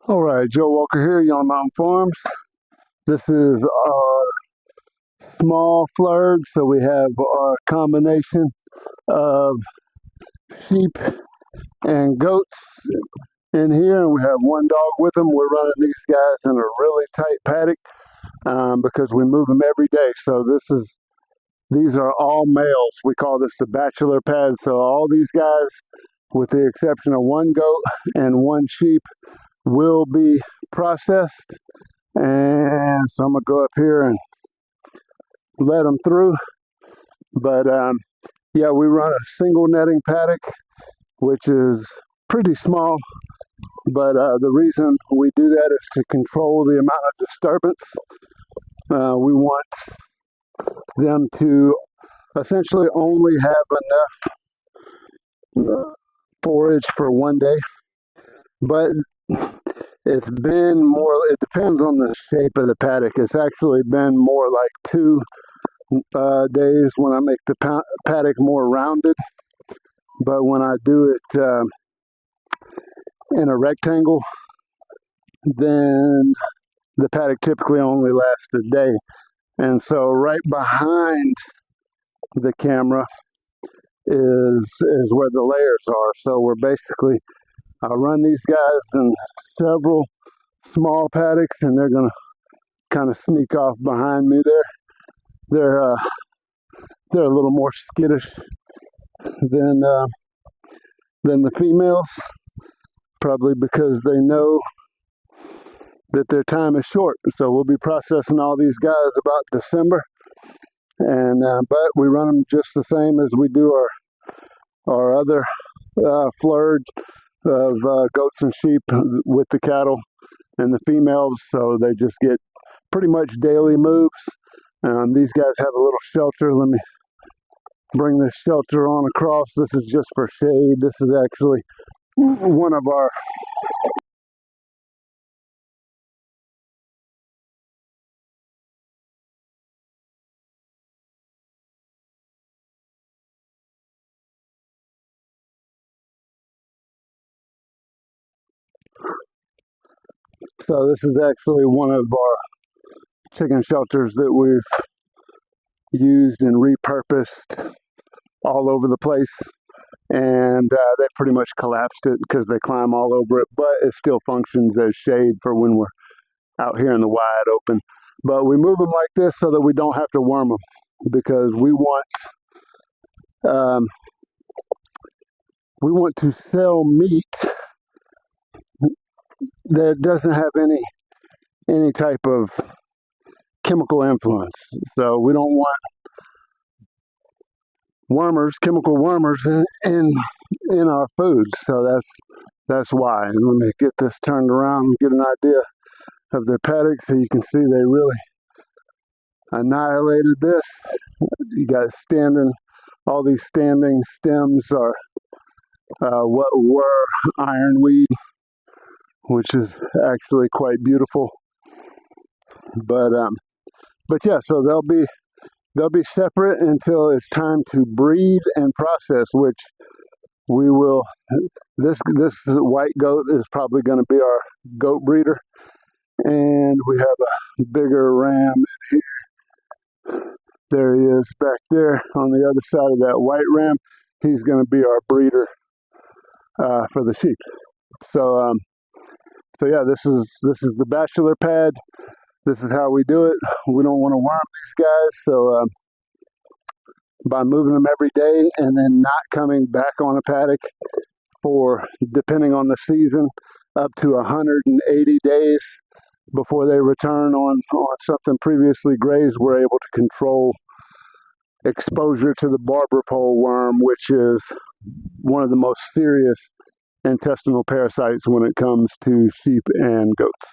All right, Joe Walker here, Yonah Mountain Farms. This is our small flurg, so we have our combination of sheep and goats in here, and we have one dog with them. We're running these guys in a really tight paddock because we move them every day. So these are all males. We call this the Bachelor pad. So all these guys, with the exception of one goat and one sheep, will be processed. And so I'm going to go up here and let them through. But yeah, we run a single netting paddock, which is pretty small. But the reason we do that is to control the amount of disturbance. We want them to essentially only have enough forage for one day. But it's been more, it depends on the shape of the paddock. It's actually been more like 2 days when I make the paddock more rounded. But when I do it in a rectangle, then the paddock typically only lasts a day. And so right behind the camera is where the layers are. So we're basically, I run these guys in several small paddocks, and they're going to kind of sneak off behind me there. They're a little more skittish than the females, probably because they know that their time is short. So we'll be processing all these guys about December, and but we run them just the same as we do our other flurg of goats and sheep with the cattle and the females. So they just get pretty much daily moves. These guys have a little shelter. Let me bring this shelter on across. This is just for shade. This is actually one of our so this is actually one of our chicken shelters that we've used and repurposed all over the place, and they pretty much collapsed it because they climb all over it, but it still functions as shade for when we're out here in the wide open. But we move them like this so that we don't have to worm them, because we want to sell meat that doesn't have any type of chemical influence. So we don't want chemical wormers in our food. So that's why. And let me get this turned around and get an idea of their paddock, so you can see they really annihilated this. You got all these standing stems are what were ironweed, which is actually quite beautiful. But yeah, so they'll be separate until it's time to breed and process, which we will. This white goat is probably going to be our goat breeder, and we have a bigger ram in here. There he is back there on the other side of that white ram. He's going to be our breeder for the sheep. So yeah, this is the Bachelor pad. This is how we do it. We don't want to worm these guys, so by moving them every day and then not coming back on a paddock for, depending on the season, up to 180 days before they return on something previously grazed, we're able to control exposure to the barber pole worm, which is one of the most serious intestinal parasites when it comes to sheep and goats.